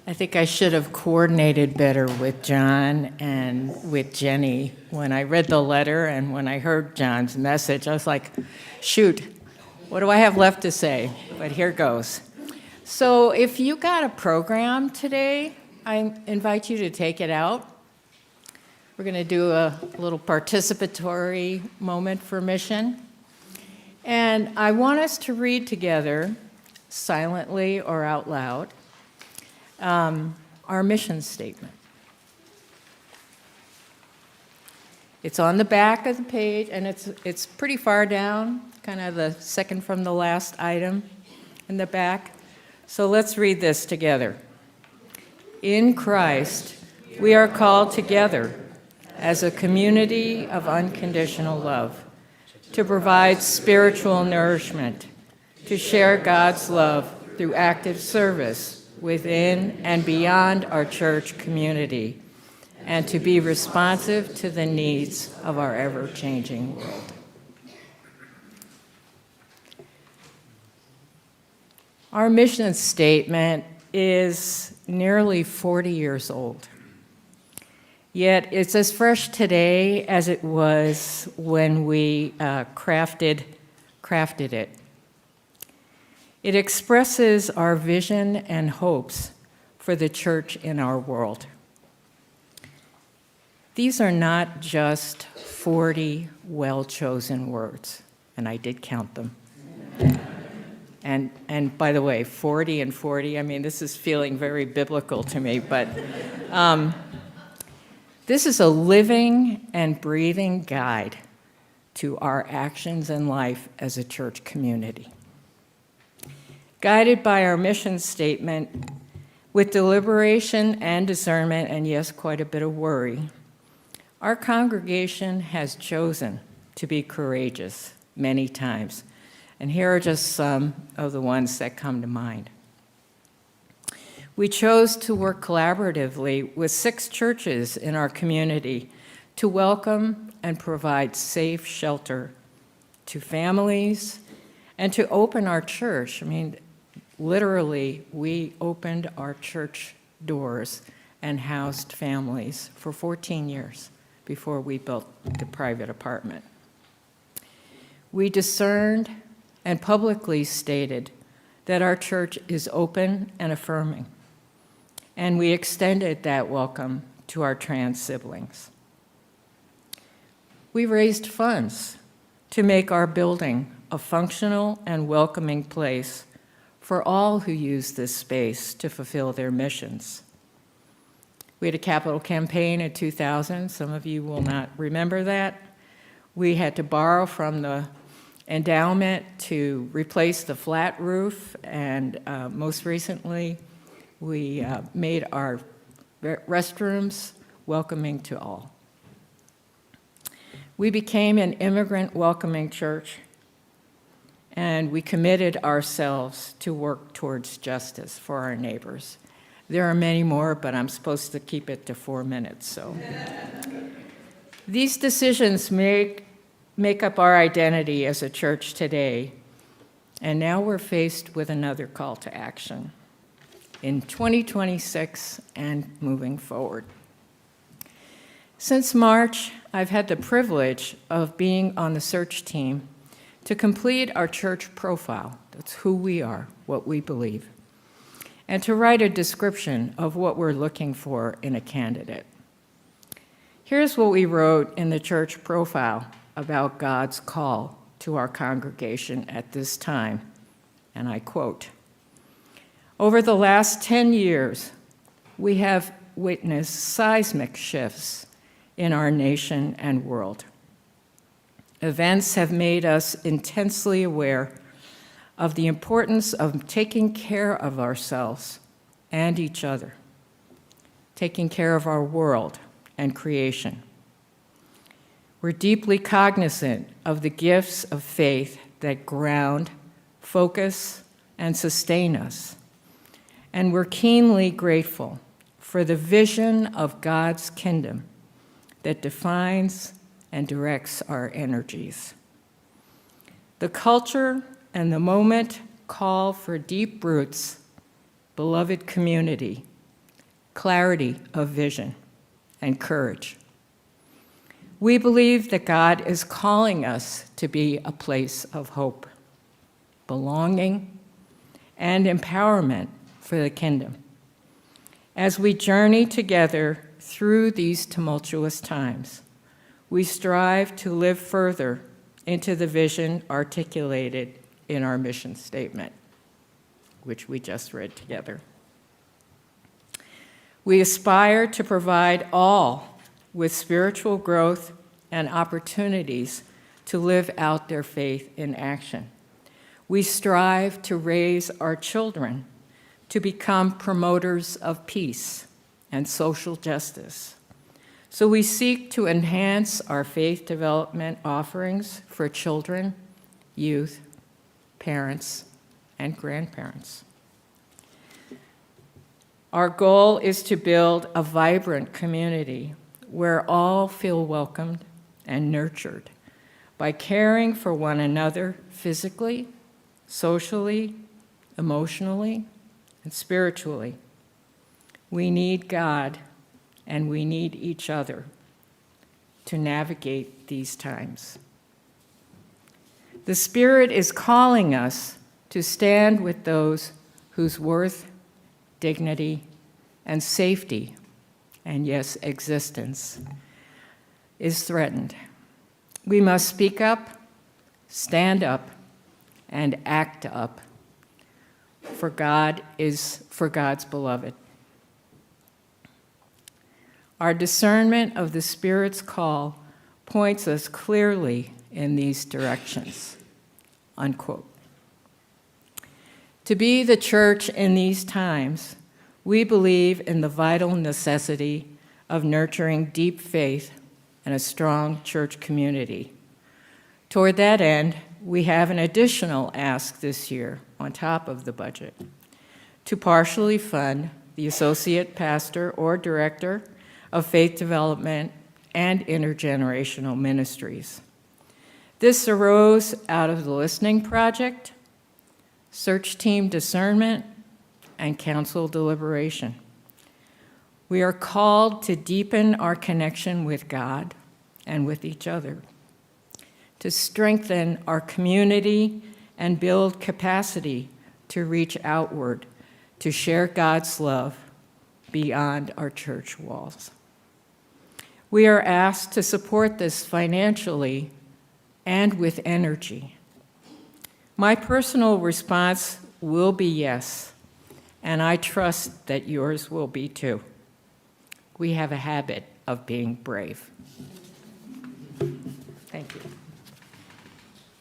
I think I should have coordinated better with John and with Jenny. When I read the letter and when I heard John's message, I was like, shoot, what do I have left to say? But here goes. So if you got a program today, I invite you to take it out. We're going to do a little participatory moment for mission. And I want us to read together, silently or out loud, our mission statement. It's on the back of the page, and it's pretty far down, kind of the second from the last item in the back. So let's read this together. In Christ, we are called together as a community of unconditional love to provide spiritual nourishment, to share God's love through active service within and beyond our church community, and to be responsive to the needs of our ever-changing world. Our mission statement is nearly 40 years old, yet it's as fresh today as it was when we crafted it. It expresses our vision and hopes for the church in our world. These are not just 40 well-chosen words, and I did count them. And by the way, 40 and 40, I mean, this is feeling very biblical to me, but this is a living and breathing guide to our actions in life as a church community. Guided by our mission statement, with deliberation and discernment, and yes, quite a bit of worry, our congregation has chosen to be courageous many times. And here are just some of the ones that come to mind. We chose to work collaboratively with 6 churches in our community to welcome and provide safe shelter to families and to open our church. I mean, literally, we opened our church doors and housed families for 14 years before we built the private apartment. We discerned and publicly stated that our church is open and affirming, and we extended that welcome to our trans siblings. We raised funds to make our building a functional and welcoming place for all who use this space to fulfill their missions. We had a capital campaign in 2000. Some of you will not remember that. We had to borrow from the endowment to replace the flat roof, and most recently, we made our restrooms welcoming to all. We became an immigrant welcoming church, and we committed ourselves to work towards justice for our neighbors. There are many more, but I'm supposed to keep it to 4 minutes, so. These decisions make up our identity as a church today, and now we're faced with another call to action in 2026 and moving forward. Since March, I've had the privilege of being on the search team to complete our church profile. That's who we are, what we believe, and to write a description of what we're looking for in a candidate. Here's what we wrote in the church profile about God's call to our congregation at this time, and I quote, "Over the last 10 years, we have witnessed seismic shifts in our nation and world. Events have made us intensely aware of the importance of taking care of ourselves and each other, taking care of our world and creation. We're deeply cognizant of the gifts of faith that ground, focus, and sustain us, and we're keenly grateful for the vision of God's kingdom that defines and directs our energies. The culture and the moment call for deep roots, beloved community, clarity of vision, and courage. We believe that God is calling us to be a place of hope, belonging, and empowerment for the kingdom. As we journey together through these tumultuous times, we strive to live further into the vision articulated in our mission statement, which we just read together. We aspire to provide all with spiritual growth and opportunities to live out their faith in action. We strive to raise our children to become promoters of peace and social justice. So we seek to enhance our faith development offerings for children, youth, parents, and grandparents. Our goal is to build a vibrant community where all feel welcomed and nurtured by caring for one another physically, socially, emotionally, and spiritually. We need God and we need each other to navigate these times. The Spirit is calling us to stand with those whose worth, dignity, and safety, and yes, existence, is threatened. We must speak up, stand up, and act up, for God's beloved. Our discernment of the Spirit's call points us clearly in these directions, unquote. To be the church in these times, we believe in the vital necessity of nurturing deep faith and a strong church community. Toward that end, we have an additional ask this year on top of the budget to partially fund the associate pastor or director of faith development and intergenerational ministries. This arose out of the Listening Project, search team discernment, and council deliberation. We are called to deepen our connection with God and with each other, to strengthen our community and build capacity to reach outward, to share God's love beyond our church walls. We are asked to support this financially and with energy. My personal response will be yes, and I trust that yours will be too. We have a habit of being brave. Thank you.